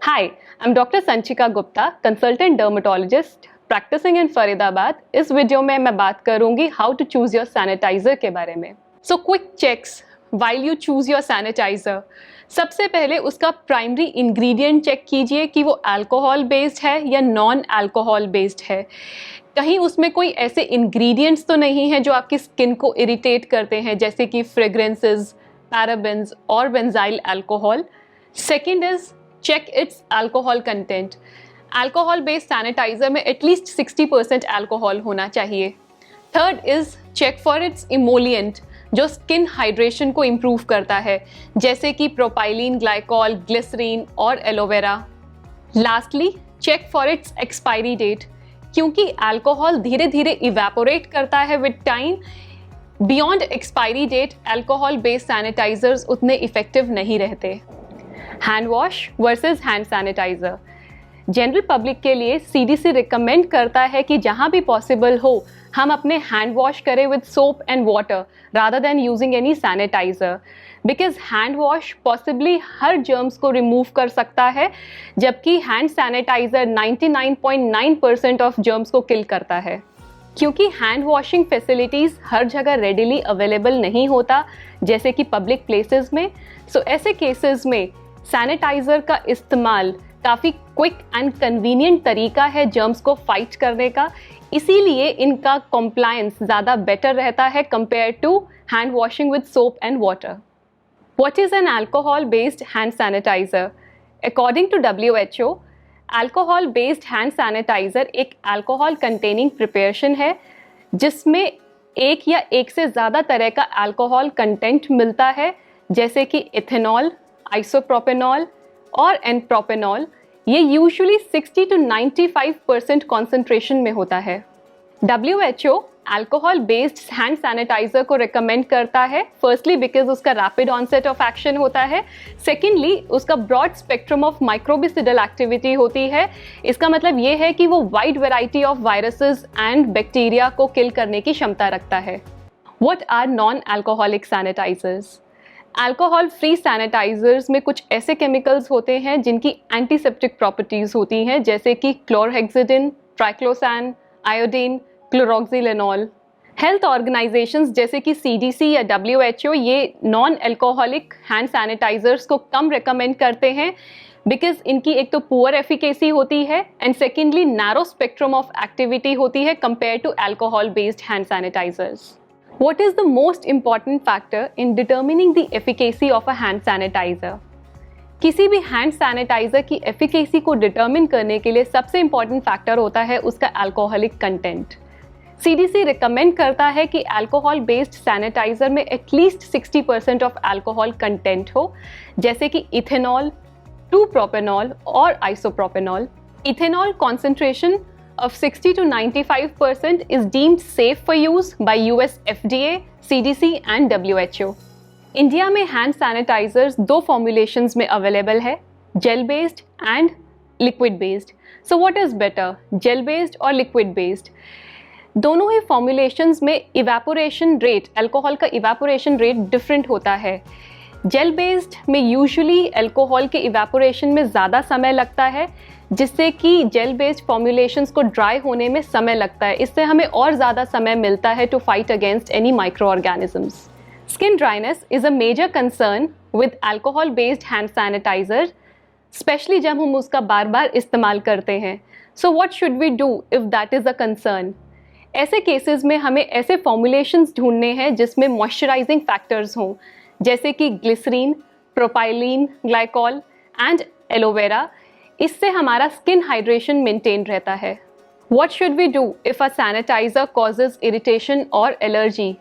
Hi, I'm Dr. Sanchika Gupta, consultant dermatologist practicing in Faridabad. इस video में मैं बात करूंगी how to choose your sanitizer के बारे में। So quick checks while you choose your sanitizer। सबसे पहले उसका प्राइमरी इंग्रेडिएंट चेक कीजिए कि वो अल्कोहल बेस्ड है या नॉन अल्कोहल बेस्ड है। कहीं उसमें कोई ऐसे इंग्रेडिएंट्स तो नहीं है जो आपकी स्किन को इरिटेट करते हैं, जैसे कि फ्रेग्रेंसेस, पैराबेन्स और benzyl alcohol. Second is check its alcohol content। Alcohol based sanitizer में एटलीस्ट 60% अल्कोहल होना चाहिए। Third is check for its emollient जो स्किन हाइड्रेशन को इम्प्रूव करता है, जैसे कि प्रोपाइलिन ग्लाइकॉल, ग्लिसरीन और aloe vera. Lastly check for its expiry date, क्योंकि अल्कोहल धीरे धीरे इवेपोरेट करता है with time. Beyond expiry date alcohol based sanitizers उतने इफेक्टिव नहीं रहते। Hand wash versus hand sanitizer. General public के लिए सीडीसी रिकमेंड करता है कि जहां भी पॉसिबल हो हम अपने हैंड वॉश करें with soap and water rather than using any sanitizer, because hand wash possibly हर जर्म्स को रिमूव कर सकता है, जबकि हैंड सैनिटाइजर 99.9% ऑफ जर्म्स को किल करता है। क्योंकि हैंड वॉशिंग फैसिलिटीज़ हर जगह रेडिली अवेलेबल नहीं होता, जैसे कि पब्लिक प्लेसेस में, सो ऐसे केसेस में सैनिटाइज़र का इस्तेमाल काफ़ी क्विक एंड कन्वीनियंट तरीका है जर्म्स को फाइट करने का, इसीलिए इनका कॉम्प्लायंस ज़्यादा बेटर रहता है compare to hand washing with soap and water. What is an alcohol based hand sanitizer? According to WHO, alcohol based hand sanitizer एक अल्कोहल कंटेनिंग प्रिपरेशन है जिसमें एक या एक से ज़्यादा तरह का अल्कोहल कंटेंट मिलता है, जैसे कि इथेनॉल, आइसोप्रोपेनॉल और एनप्रोपेनॉल। ये यूजुअली 60 to 95% कॉन्सेंट्रेशन में होता है। WHO alcohol based hand sanitizer को रिकमेंड करता है, फर्स्टली बिकॉज उसका रैपिड ऑनसेट ऑफ एक्शन होता है, सेकेंडली उसका broad spectrum of microbicidal activity होती है। इसका मतलब ये है कि वो wide variety of viruses and bacteria को किल करने की क्षमता रखता है। What are non alcoholic sanitizers? Alcohol free sanitizers में कुछ ऐसे केमिकल्स होते हैं जिनकी एंटीसेप्टिक प्रॉपर्टीज होती हैं, जैसे कि क्लोरहेक्सिडिन, ट्राइक्लोसान, आयोडीन, क्लोरोक्सिलेनॉल। हेल्थ ऑर्गेनाइजेशंस जैसे कि CDC या WHO ये नॉन अल्कोहलिक हैंड सैनिटाइजर्स को कम रिकमेंड करते हैं, बिकॉज इनकी एक तो पुअर एफिकेसी होती है and secondly narrow spectrum of activity होती है compare to alcohol based hand sanitizers. What is the most important factor in determining the efficacy of a hand sanitizer? किसी भी हैंड सैनिटाइजर की एफिकेसी को determine करने के लिए सबसे इंपॉर्टेंट फैक्टर होता है उसका अल्कोहलिक कंटेंट। CDC रिकमेंड करता है कि अल्कोहल बेस्ड सैनिटाइजर में एटलीस्ट 60% ऑफ अल्कोहल कंटेंट हो, जैसे कि इथेनॉल, 2-प्रोपेनॉल और isopropanol. Ethanol concentration of 60 to 95% is deemed safe for use by US FDA, CDC and WHO। India में हैंड सैनिटाइजर्स दो फॉर्मुलेशंस में अवेलेबल है, gel based and liquid based. So what is better, gel based और liquid based? दोनों ही formulations में evaporation rate, alcohol का evaporation rate different होता है। जेल बेस्ड में यूजुअली अल्कोहल के इवेपोरेशन में ज़्यादा समय लगता है, जिससे कि जेल बेस्ड फॉर्मुलेशंस को ड्राई होने में समय लगता है। इससे हमें और ज़्यादा समय मिलता है to fight against any micro organisms. Skin dryness is a major concern with alcohol based hand sanitizer, specially जब हम उसका बार बार इस्तेमाल करते हैं। So what should we do if that is a concern? ऐसे केसेस में हमें ऐसे फॉर्मुलेशंस ढूंढने हैं जिसमें मॉइस्चराइजिंग फैक्टर्स हों, जैसे कि glycerine, propylene glycol and aloe vera. इससे हमारा स्किन हाइड्रेशन मेंटेन रहता है। What should we do if a sanitizer causes irritation और एलर्जी?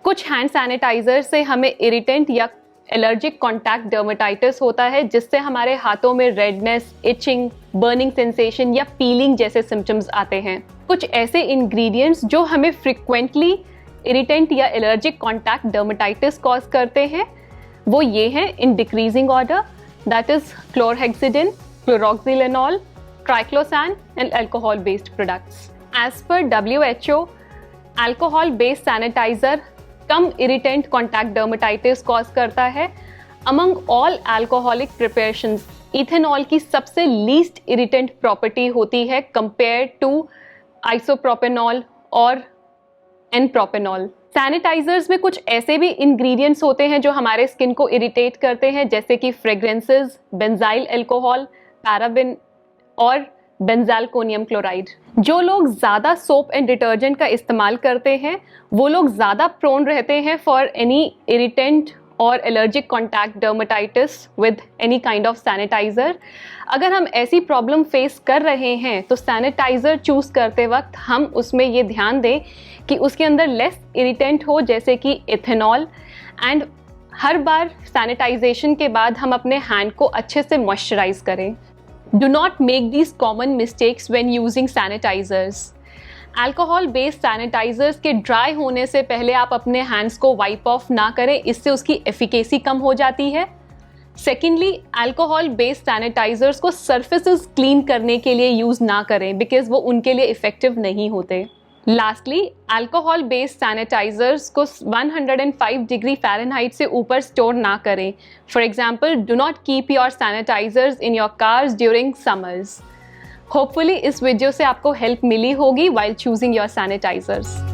कुछ हैंड सैनिटाइजर से हमें इरिटेंट या एलर्जिक कॉन्टैक्ट डर्मेटाइटिस होता है, जिससे हमारे हाथों में रेडनेस, इचिंग, बर्निंग सेंसेशन या पीलिंग जैसे सिम्टम्स आते हैं। कुछ ऐसे इंग्रेडिएंट्स जो हमें फ्रिक्वेंटली इरिटेंट या एलर्जिक कॉन्टैक्ट डर्मेटाइटिस कॉज करते हैं, वो ये हैं in decreasing order, that is chlorhexidine, chloroxylenol, triclosan and alcohol based products. As per WHO, alcohol based sanitizer कम इरिटेंट कॉन्टैक्ट डर्मेटाइटिस कॉज करता है। Among all alcoholic preparations, ethanol की सबसे लीस्ट इरिटेंट प्रॉपर्टी होती है कंपेयर टू आइसोप्रोपेनॉल और N-propanol. Sanitisers में कुछ ऐसे भी इंग्रेडिएंट्स होते हैं जो हमारे स्किन को इरिटेट करते हैं, जैसे कि फ्रेग्रेंसेस, बेंजाइल अल्कोहल, पैराबिन और बेंजालकोनियम क्लोराइड। जो लोग ज़्यादा सोप एंड डिटर्जेंट का इस्तेमाल करते हैं वो लोग ज़्यादा प्रोन रहते हैं फॉर एनी इरिटेंट और allergic contact dermatitis with any kind of sanitizer. अगर हम ऐसी प्रॉब्लम फेस कर रहे हैं तो सैनिटाइज़र चूज़ करते वक्त हम उसमें ये ध्यान दें कि उसके अंदर लेस इरिटेंट हो, जैसे कि इथेनॉल, एंड हर बार सैनिटाइजेशन के बाद हम अपने हैंड को अच्छे से मॉइस्चराइज करें। Do not make these common mistakes when using sanitizers. Alcohol based sanitizers के ड्राई होने से पहले आप अपने हैंड्स को वाइप ऑफ ना करें, इससे उसकी एफिकेसी कम हो जाती है। सेकेंडली, अल्कोहल बेस्ड सैनिटाइजर्स को सरफेसेस क्लीन करने के लिए यूज़ ना करें बिकॉज वो उनके लिए इफ़ेक्टिव नहीं होते। लास्टली, अल्कोहल बेस्ड सैनिटाइजर्स को 105 डिग्री फ़ारेनहाइट से ऊपर स्टोर ना करें। For example, do not keep your sanitizers in your cars during summers. Hopefully इस वीडियो से आपको हेल्प मिली होगी while choosing your sanitizers.